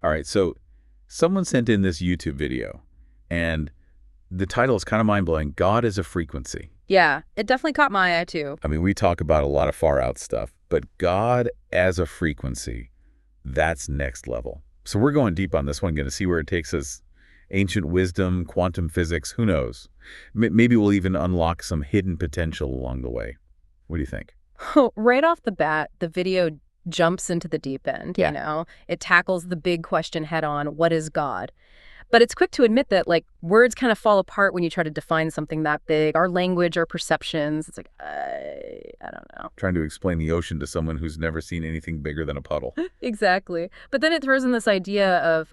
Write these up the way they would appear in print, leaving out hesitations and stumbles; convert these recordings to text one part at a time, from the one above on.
All right, so someone sent in this YouTube video, and the title is kind of mind-blowing. God is a frequency. Yeah, it definitely caught my eye too. I mean, we talk about a lot of far-out stuff, but God as a frequency, that's next level. So we're going deep on this one, going to see where it takes us. Ancient wisdom, quantum physics, who knows? Maybe we'll even unlock some hidden potential along the way. What do you think? Right off the bat, the video jumps into the deep end, Yeah. you know? It tackles the big question head on, what is God? But it's quick to admit that, like, words kind of fall apart when you try to define something that big. Our language, our perceptions, it's like, I don't know. Trying to explain the ocean to someone who's never seen anything bigger than a puddle. Exactly. But then it throws in this idea of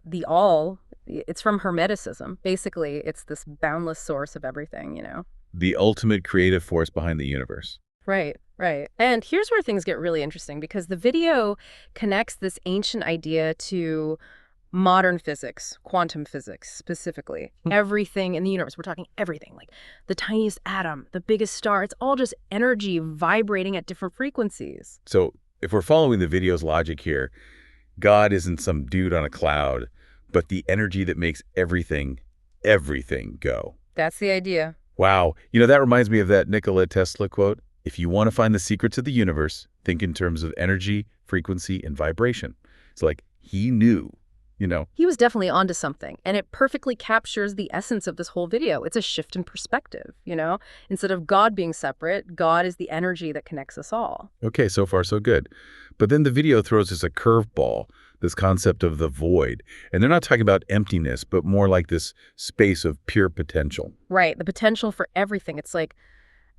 the all. It's from Hermeticism. Basically, it's this boundless source of everything, you know? The ultimate creative force behind the universe. Right, right. And here's where things get really interesting, because the video connects this ancient idea to modern physics, quantum physics specifically. Everything in the universe, we're talking everything, like the tiniest atom, the biggest star, it's all just energy vibrating at different frequencies. So if we're following the video's logic here, God isn't some dude on a cloud, but the energy that makes everything go. That's the idea. Wow. You know, that reminds me of that Nikola Tesla quote. If you want to find the secrets of the universe, think in terms of energy, frequency, and vibration. It's like he knew, you know. He was definitely onto something, and it perfectly captures the essence of this whole video. It's a shift in perspective, you know? Instead of God being separate, God is the energy that connects us all. Okay, so far so good. But then the video throws us a curveball, this concept of the void. And they're not talking about emptiness, but more like this space of pure potential. Right, the potential for everything. It's like,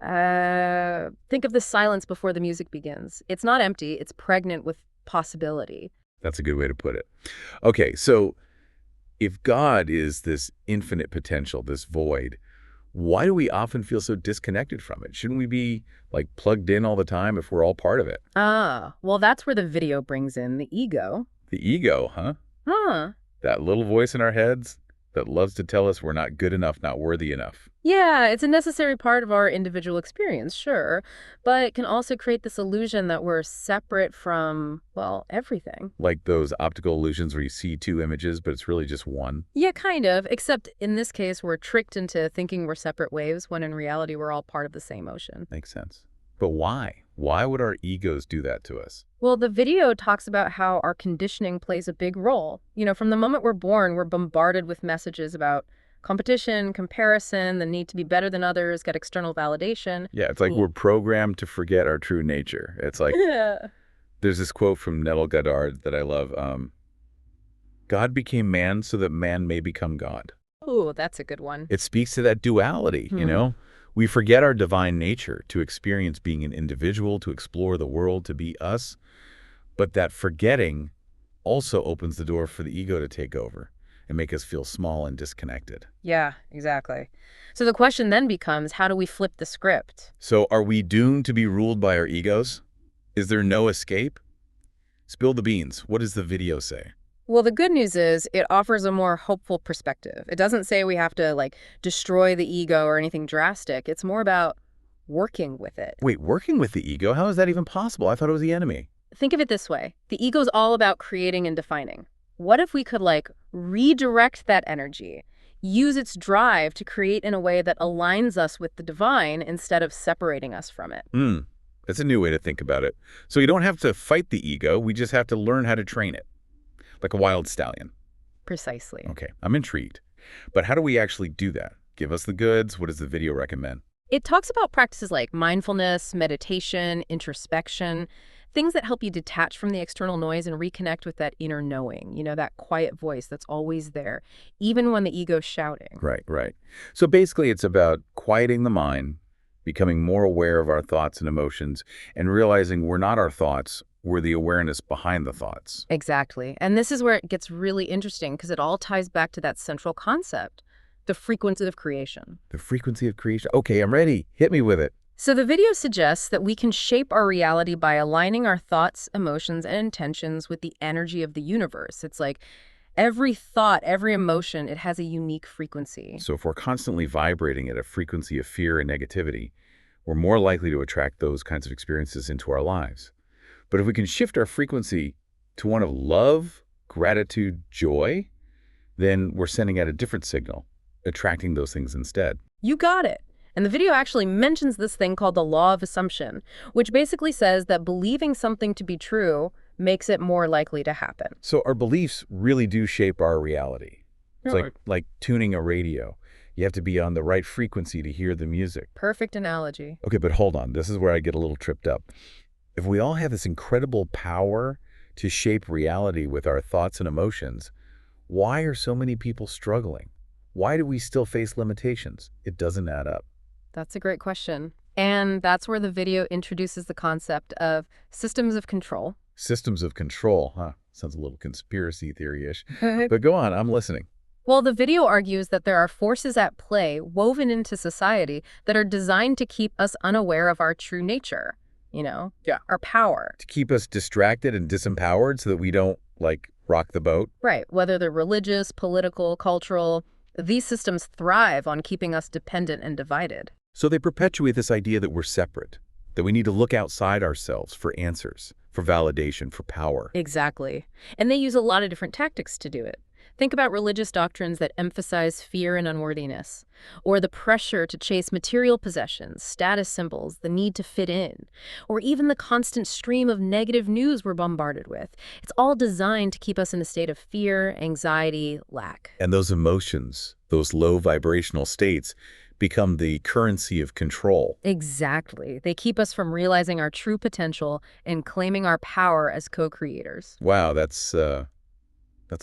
think of the silence before the music begins. It's not empty, it's pregnant with possibility. That's a good way to put it. Okay, so if God is this infinite potential, this void, why do we often feel so disconnected from it? Shouldn't we be like plugged in all the time if we're all part of it? Ah, well, that's where the video brings in the ego. The ego, huh? Huh. That little voice in our heads that loves to tell us we're not good enough, not worthy enough. Yeah, it's a necessary part of our individual experience, sure, but it can also create this illusion that we're separate from, well, everything. Like those optical illusions where you see two images, but it's really just one. Yeah, kind of, except in this case, we're tricked into thinking we're separate waves when in reality we're all part of the same ocean. Makes sense. But why? Why would our egos do that to us? Well, the video talks about how our conditioning plays a big role. You know, from the moment we're born, we're bombarded with messages about competition, comparison, the need to be better than others, get external validation. Yeah, it's like we're programmed to forget our true nature. It's like, Yeah. there's this quote from Neville Goddard that I love. God became man so that man may become God. Oh, that's a good one. It speaks to that duality, you know? We forget our divine nature to experience being an individual, to explore the world, to be us. But that forgetting also opens the door for the ego to take over and make us feel small and disconnected. Yeah, exactly. So the question then becomes, how do we flip the script? So are we doomed to be ruled by our egos? Is there no escape? Spill the beans. What does the video say? Well, the good news is it offers a more hopeful perspective. It doesn't say we have to, like, destroy the ego or anything drastic. It's more about working with it. Wait, working with the ego? How is that even possible? I thought it was the enemy. Think of it this way. The ego's all about creating and defining. What if we could, like, redirect that energy, use its drive to create in a way that aligns us with the divine instead of separating us from it? That's a new way to think about it. So you don't have to fight the ego. We just have to learn how to train it. Like a wild stallion. Precisely. Okay, I'm intrigued. But how do we actually do that? Give us the goods. What does the video recommend? It talks about practices like mindfulness, meditation, introspection, things that help you detach from the external noise and reconnect with that inner knowing, you know, that quiet voice that's always there, even when the ego's shouting. Right, right. So basically it's about quieting the mind, becoming more aware of our thoughts and emotions, and realizing we're not our thoughts, we're the awareness behind the thoughts. Exactly. And this is where it gets really interesting because it all ties back to that central concept, the frequency of creation. The frequency of creation. Okay, I'm ready. Hit me with it. So the video suggests that we can shape our reality by aligning our thoughts, emotions, and intentions with the energy of the universe. It's like every thought, every emotion, it has a unique frequency. So if we're constantly vibrating at a frequency of fear and negativity, we're more likely to attract those kinds of experiences into our lives. But if we can shift our frequency to one of love, gratitude, joy, then we're sending out a different signal, attracting those things instead. You got it. And the video actually mentions this thing called the law of assumption, which basically says that believing something to be true makes it more likely to happen. So our beliefs really do shape our reality. It's Sure. like tuning a radio. You have to be on the right frequency to hear the music. Perfect analogy. Okay, but hold on. This is where I get a little tripped up. If we all have this incredible power to shape reality with our thoughts and emotions, why are so many people struggling? Why do we still face limitations? It doesn't add up. That's a great question. And that's where the video introduces the concept of systems of control. Systems of control, huh? Sounds a little conspiracy theory-ish. But go on, I'm listening. Well, the video argues that there are forces at play woven into society that are designed to keep us unaware of our true nature, our power. To keep us distracted and disempowered so that we don't, rock the boat? Right, whether they're religious, political, cultural, these systems thrive on keeping us dependent and divided. So they perpetuate this idea that we're separate, that we need to look outside ourselves for answers, for validation, for power. Exactly. And they use a lot of different tactics to do it. Think about religious doctrines that emphasize fear and unworthiness, or the pressure to chase material possessions, status symbols, the need to fit in, or even the constant stream of negative news we're bombarded with. It's all designed to keep us in a state of fear, anxiety, lack. And those emotions, those low vibrational states, become the currency of control. Exactly. They keep us from realizing our true potential and claiming our power as co-creators. Wow, that's a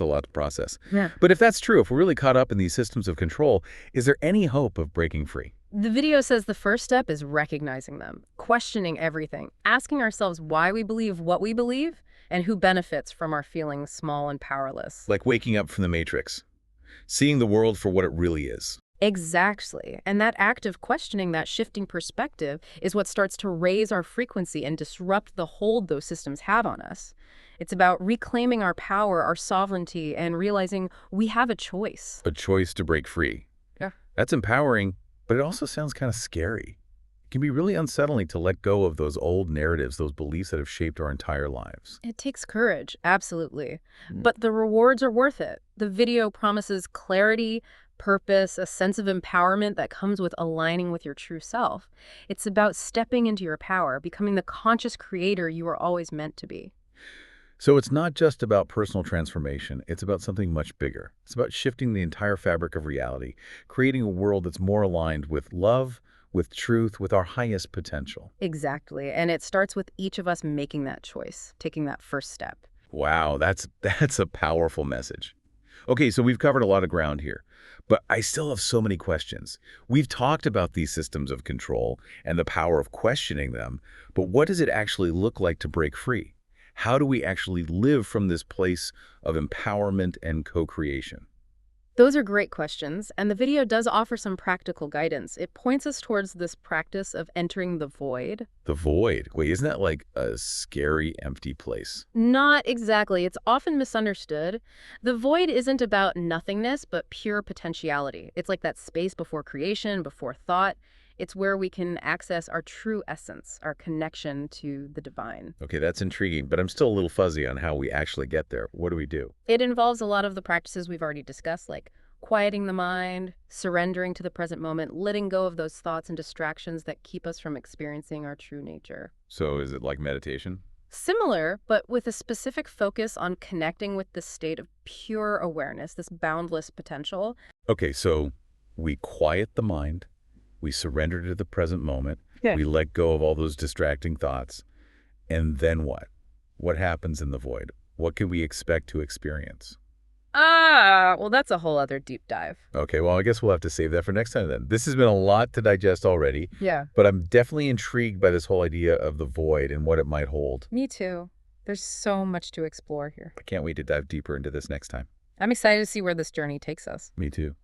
lot to process. Yeah. But if that's true, if we're really caught up in these systems of control, is there any hope of breaking free? The video says the first step is recognizing them, questioning everything, asking ourselves why we believe what we believe, and who benefits from our feeling small and powerless. Like waking up from the matrix, seeing the world for what it really is. Exactly. And that act of questioning, that shifting perspective, is what starts to raise our frequency and disrupt the hold those systems have on us. It's about reclaiming our power, our sovereignty, and realizing we have a choice. A choice to break free. Yeah. That's empowering, but it also sounds kind of scary. It can be really unsettling to let go of those old narratives, those beliefs that have shaped our entire lives. It takes courage, absolutely. But the rewards are worth it. The video promises clarity, purpose, a sense of empowerment that comes with aligning with your true self. It's about stepping into your power, becoming the conscious creator you were always meant to be. So it's not just about personal transformation, it's about something much bigger. It's about shifting the entire fabric of reality, creating a world that's more aligned with love, with truth, with our highest potential. Exactly. And it starts with each of us making that choice, taking that first step. Wow, that's a powerful message. Okay, so we've covered a lot of ground here, but I still have so many questions. We've talked about these systems of control and the power of questioning them, but what does it actually look like to break free? How do we actually live from this place of empowerment and co-creation? Those are great questions, and the video does offer some practical guidance. It points us towards this practice of entering the void. The void. Wait, isn't that like a scary, empty place? Not exactly. It's often misunderstood. The void isn't about nothingness, but pure potentiality. It's like that space before creation, before thought. It's where we can access our true essence, our connection to the divine. Okay, that's intriguing, but I'm still a little fuzzy on how we actually get there. What do we do? It involves a lot of the practices we've already discussed, like quieting the mind, surrendering to the present moment, letting go of those thoughts and distractions that keep us from experiencing our true nature. So is it like meditation? Similar, but with a specific focus on connecting with this state of pure awareness, this boundless potential. Okay, so we quiet the mind. We surrender to the present moment. Yeah. We let go of all those distracting thoughts. And then what? What happens in the void? What can we expect to experience? Well, that's a whole other deep dive. Okay, well, I guess we'll have to save that for next time then. This has been a lot to digest already, Yeah. but I'm definitely intrigued by this whole idea of the void and what it might hold. Me too. There's so much to explore here. I can't wait to dive deeper into this next time. I'm excited to see where this journey takes us. Me too.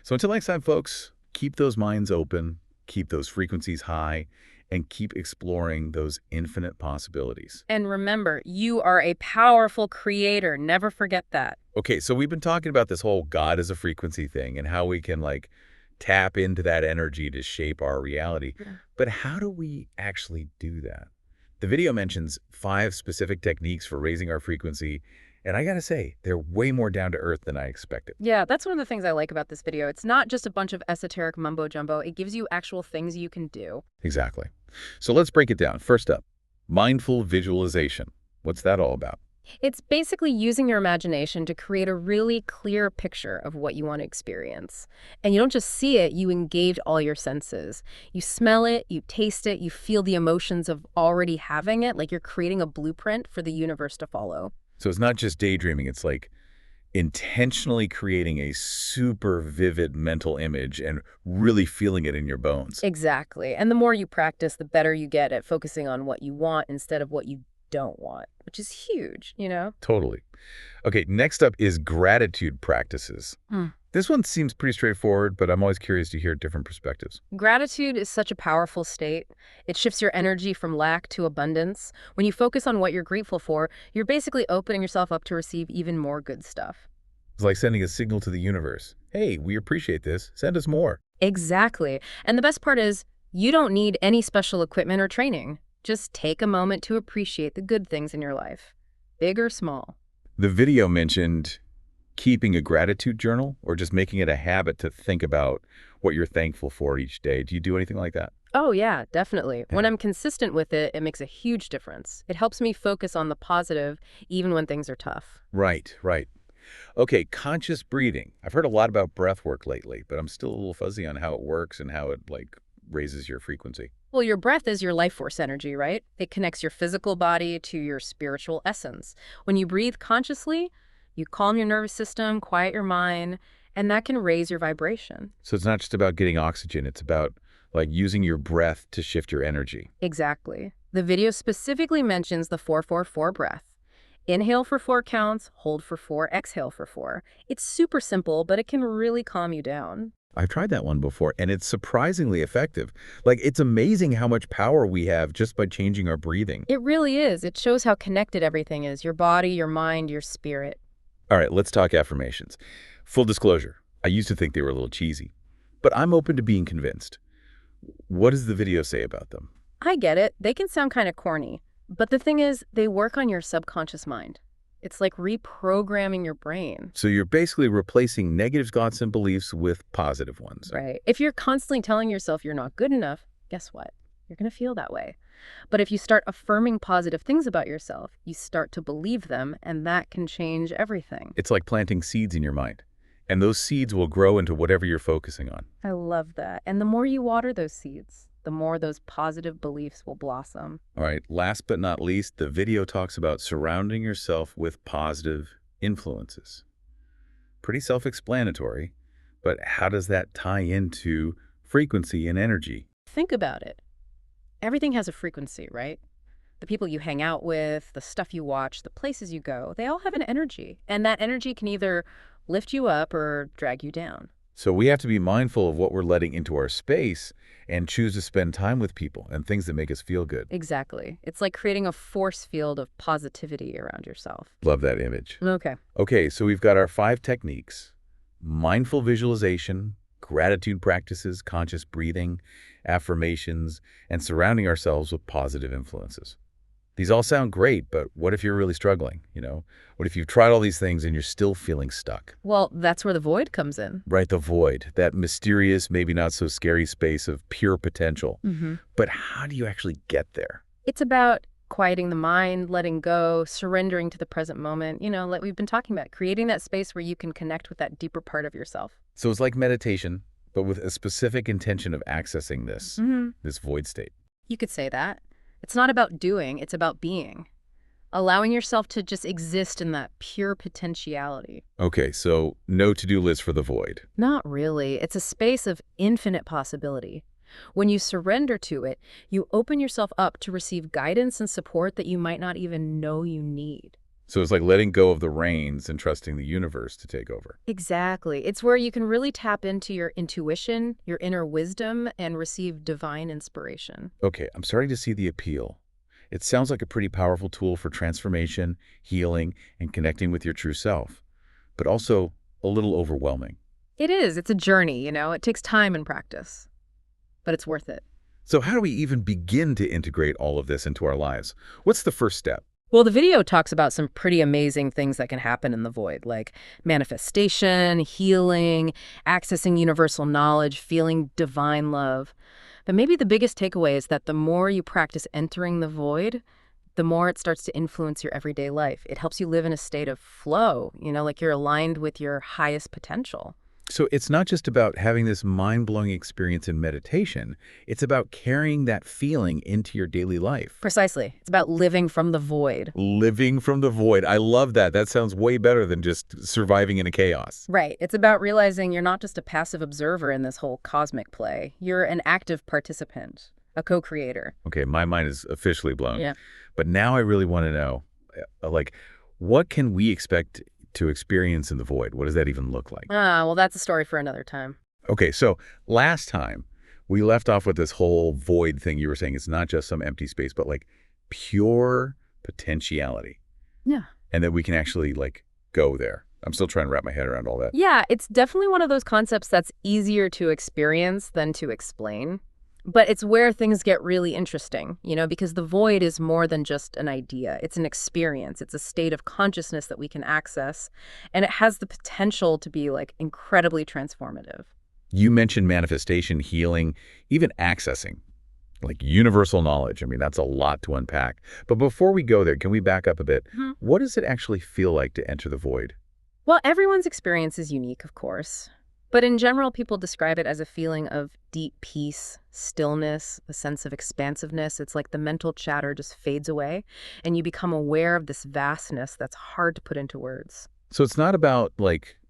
So until next time, folks, keep those minds open, keep those frequencies high, and keep exploring those infinite possibilities. And remember, you are a powerful creator. Never forget that. Okay, so we've been talking about this whole God as a frequency thing and how we can tap into that energy to shape our reality. Yeah. But how do we actually do that? The video mentions 5 specific techniques for raising our frequency, And I gotta say, they're way more down to earth than I expected. Yeah, that's one of the things I like about this video. It's not just a bunch of esoteric mumbo jumbo. It gives you actual things you can do. Exactly. So let's break it down. First up, mindful visualization. What's that all about? It's basically using your imagination to create a really clear picture of what you want to experience. And you don't just see it, you engage all your senses. You smell it, you taste it, you feel the emotions of already having it, like you're creating a blueprint for the universe to follow. So it's not just daydreaming, it's like intentionally creating a super vivid mental image and really feeling it in your bones. Exactly. And the more you practice, the better you get at focusing on what you want instead of what you don't want, which is huge, you know? Totally. Okay, next up is gratitude practices. Hmm. This one seems pretty straightforward, but I'm always curious to hear different perspectives. Gratitude is such a powerful state. It shifts your energy from lack to abundance. When you focus on what you're grateful for, you're basically opening yourself up to receive even more good stuff. It's like sending a signal to the universe. Hey, we appreciate this. Send us more. Exactly. And the best part is, you don't need any special equipment or training. Just take a moment to appreciate the good things in your life, big or small. The video mentioned keeping a gratitude journal or just making it a habit to think about what you're thankful for each day. Do you do anything like that? Oh, yeah, definitely. When Yeah. I'm consistent with it, it makes a huge difference. It helps me focus on the positive, even when things are tough. Right, right. Okay, conscious breathing. I've heard a lot about breath work lately, but I'm still a little fuzzy on how it works and how it raises your frequency. Well, your breath is your life force energy, right? It connects your physical body to your spiritual essence. When you breathe consciously, you calm your nervous system, quiet your mind, and that can raise your vibration. So it's not just about getting oxygen, it's about using your breath to shift your energy. Exactly. The video specifically mentions the 4-4-4 breath. Inhale for 4 counts, hold for 4, exhale for 4. It's super simple, but it can really calm you down. I've tried that one before, and it's surprisingly effective. It's amazing how much power we have just by changing our breathing. It really is. It shows how connected everything is, your body, your mind, your spirit. All right, let's talk affirmations. Full disclosure, I used to think they were a little cheesy, but I'm open to being convinced. What does the video say about them? I get it. They can sound kind of corny. But the thing is, they work on your subconscious mind. It's like reprogramming your brain. So you're basically replacing negative thoughts and beliefs with positive ones. Right. If you're constantly telling yourself you're not good enough, guess what? You're going to feel that way. But if you start affirming positive things about yourself, you start to believe them, and that can change everything. It's like planting seeds in your mind, and those seeds will grow into whatever you're focusing on. I love that. And the more you water those seeds, the more those positive beliefs will blossom. All right, last but not least, the video talks about surrounding yourself with positive influences. Pretty self-explanatory, but how does that tie into frequency and energy? Think about it. Everything has a frequency, right? The people you hang out with, the stuff you watch, the places you go, they all have an energy. And that energy can either lift you up or drag you down. So we have to be mindful of what we're letting into our space and choose to spend time with people and things that make us feel good. Exactly. It's like creating a force field of positivity around yourself. Love that image. Okay. Okay, so we've got our 5 techniques: mindful visualization, gratitude practices, conscious breathing, affirmations, and surrounding ourselves with positive influences. These all sound great, but what if you're really struggling? What if you've tried all these things and you're still feeling stuck? Well, that's where the void comes in. Right, the void, that mysterious, maybe not so scary space of pure potential. But how do you actually get there? It's about quieting the mind, letting go, surrendering to the present moment, like we've been talking about, creating that space where you can connect with that deeper part of yourself. So it's like meditation, but with a specific intention of accessing this void state. You could say that. It's not about doing, it's about being. Allowing yourself to just exist in that pure potentiality. Okay, so no to-do list for the void. Not really. It's a space of infinite possibility. When you surrender to it, you open yourself up to receive guidance and support that you might not even know you need. So it's like letting go of the reins and trusting the universe to take over. Exactly. It's where you can really tap into your intuition, your inner wisdom, and receive divine inspiration. Okay, I'm starting to see the appeal. It sounds like a pretty powerful tool for transformation, healing, and connecting with your true self, but also a little overwhelming. It is. It's a journey, It takes time and practice, but it's worth it. So how do we even begin to integrate all of this into our lives? What's the first step? Well, the video talks about some pretty amazing things that can happen in the void, like manifestation, healing, accessing universal knowledge, feeling divine love. But maybe the biggest takeaway is that the more you practice entering the void, the more it starts to influence your everyday life. It helps you live in a state of flow, like you're aligned with your highest potential. So it's not just about having this mind-blowing experience in meditation. It's about carrying that feeling into your daily life. Precisely. It's about living from the void. Living from the void. I love that. That sounds way better than just surviving in a chaos. Right. It's about realizing you're not just a passive observer in this whole cosmic play. You're an active participant, a co-creator. Okay, my mind is officially blown. Yeah. But now I really want to know, what can we expect to experience in the void? What does that even look like? Well, that's a story for another time. Okay, so last time we left off with this whole void thing. You were saying it's not just some empty space, but like pure potentiality. Yeah. And that we can actually go there. I'm still trying to wrap my head around all that. Yeah, it's definitely one of those concepts that's easier to experience than to explain. But it's where things get really interesting, because the void is more than just an idea. It's an experience. It's a state of consciousness that we can access. And it has the potential to be incredibly transformative. You mentioned manifestation, healing, even accessing, universal knowledge. I mean, that's a lot to unpack. But before we go there, can we back up a bit? What does it actually feel like to enter the void? Well, everyone's experience is unique, of course. But in general, people describe it as a feeling of deep peace, stillness, a sense of expansiveness. It's like the mental chatter just fades away, and you become aware of this vastness that's hard to put into words. So it's not about,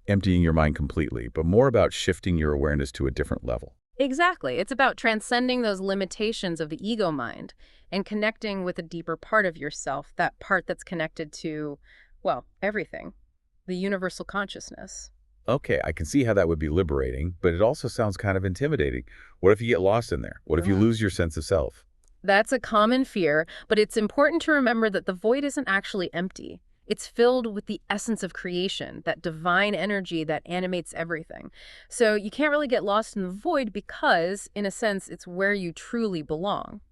emptying your mind completely, but more about shifting your awareness to a different level. Exactly. It's about transcending those limitations of the ego mind and connecting with a deeper part of yourself, that part that's connected to, well, everything, the universal consciousness. Okay, I can see how that would be liberating, but it also sounds kind of intimidating. What if you get lost in there? What if you lose your sense of self? That's a common fear, but it's important to remember that the void isn't actually empty. It's filled with the essence of creation, that divine energy that animates everything. So you can't really get lost in the void because, in a sense, it's where you truly belong.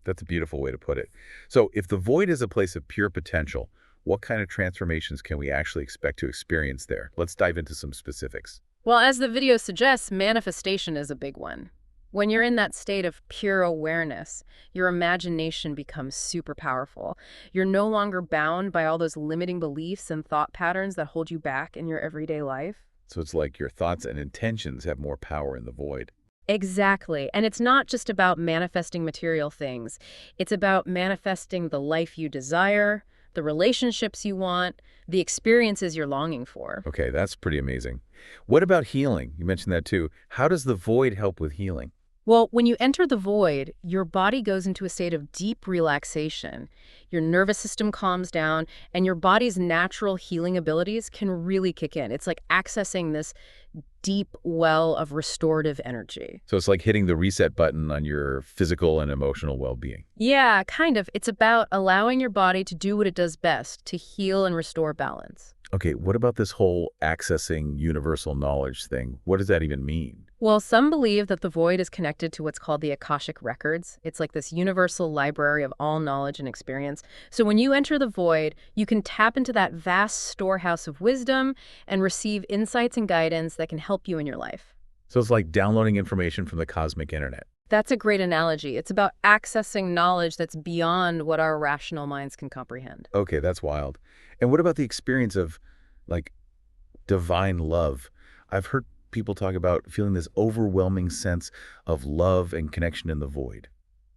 That's a beautiful way to put it. So if the void is a place of pure potential, what kind of transformations can we actually expect to experience there? Let's dive into some specifics. Well, as the video suggests, manifestation is a big one. When you're in that state of pure awareness, your imagination becomes super powerful. You're no longer bound by all those limiting beliefs and thought patterns that hold you back in your everyday life. So it's like your thoughts and intentions have more power in the void. Exactly. And it's not just about manifesting material things. It's about manifesting the life you desire, the relationships you want, the experiences you're longing for. Okay, that's pretty amazing. What about healing? You mentioned that too. How does the void help with healing? Well, when you enter the void, your body goes into a state of deep relaxation. Your nervous system calms down, and your body's natural healing abilities can really kick in. It's like accessing this deep well of restorative energy. So it's like hitting the reset button on your physical and emotional well-being. Yeah, kind of. It's about allowing your body to do what it does best, to heal and restore balance. Okay, what about this whole accessing universal knowledge thing? What does that even mean? Well, some believe that the void is connected to what's called the Akashic Records. It's like this universal library of all knowledge and experience. So when you enter the void, you can tap into that vast storehouse of wisdom and receive insights and guidance that can help you in your life. So it's like downloading information from the cosmic internet. That's a great analogy. It's about accessing knowledge that's beyond what our rational minds can comprehend. Okay, that's wild. And what about the experience of, divine love? I've heard people talk about feeling this overwhelming sense of love and connection in the void.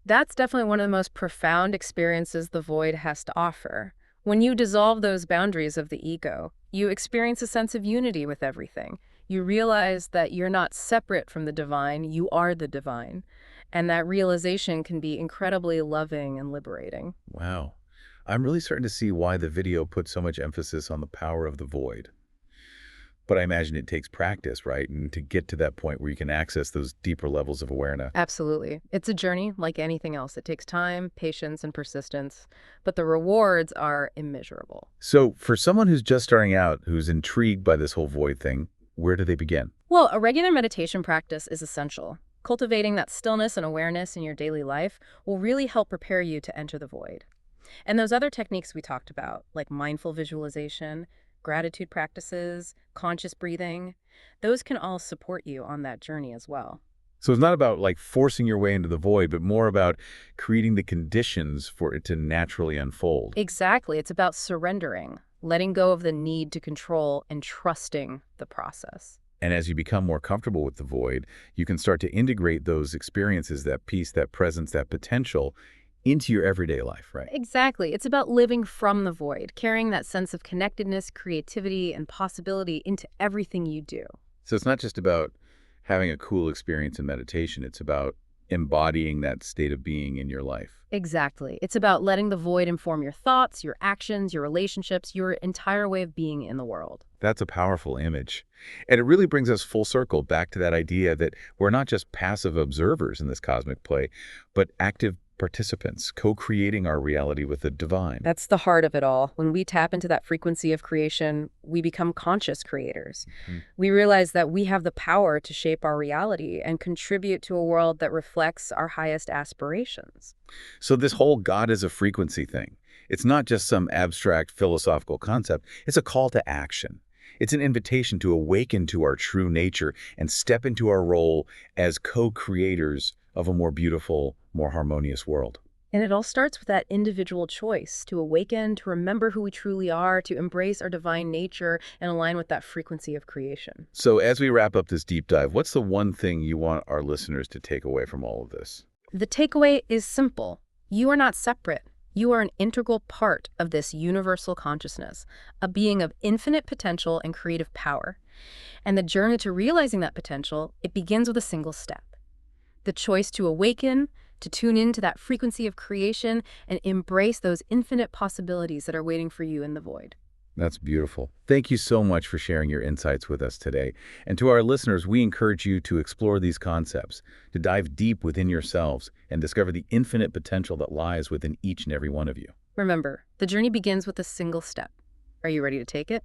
That's definitely one of the most profound experiences the void has to offer. When you dissolve those boundaries of the ego, you experience a sense of unity with everything. You realize that you're not separate from the divine, you are the divine. And that realization can be incredibly loving and liberating. Wow. I'm really starting to see why the video put so much emphasis on the power of the void. But I imagine it takes practice, right? And to get to that point where you can access those deeper levels of awareness. Absolutely. It's a journey like anything else. It takes time, patience, and persistence. But the rewards are immeasurable. So for someone who's just starting out, who's intrigued by this whole void thing, where do they begin? Well, a regular meditation practice is essential. Cultivating that stillness and awareness in your daily life will really help prepare you to enter the void. And those other techniques we talked about, like mindful visualization, gratitude practices, conscious breathing, those can all support you on that journey as well. So it's not about like forcing your way into the void, but more about creating the conditions for it to naturally unfold. Exactly. It's about surrendering, letting go of the need to control, and trusting the process. And as you become more comfortable with the void, you can start to integrate those experiences, that peace, that presence, that potential into your everyday life, right? Exactly. It's about living from the void, carrying that sense of connectedness, creativity, and possibility into everything you do. So it's not just about having a cool experience in meditation. It's about embodying that state of being in your life. Exactly. It's about letting the void inform your thoughts, your actions, your relationships, your entire way of being in the world. That's a powerful image. And it really brings us full circle back to that idea that we're not just passive observers in this cosmic play, but active participants, co-creating our reality with the divine. That's the heart of it all. When we tap into that frequency of creation, we become conscious creators. Mhm. We realize that we have the power to shape our reality and contribute to a world that reflects our highest aspirations. So this whole God is a frequency thing, it's not just some abstract philosophical concept, it's a call to action. It's an invitation to awaken to our true nature and step into our role as co-creators of a more beautiful, more harmonious world. And it all starts with that individual choice to awaken, to remember who we truly are, to embrace our divine nature, and align with that frequency of creation. So as we wrap up this deep dive, what's the one thing you want our listeners to take away from all of this? The takeaway is simple. You are not separate. You are an integral part of this universal consciousness, a being of infinite potential and creative power. And the journey to realizing that potential, it begins with a single step. The choice to awaken, to tune into that frequency of creation, and embrace those infinite possibilities that are waiting for you in the void. That's beautiful. Thank you so much for sharing your insights with us today. And to our listeners, we encourage you to explore these concepts, to dive deep within yourselves and discover the infinite potential that lies within each and every one of you. Remember, the journey begins with a single step. Are you ready to take it?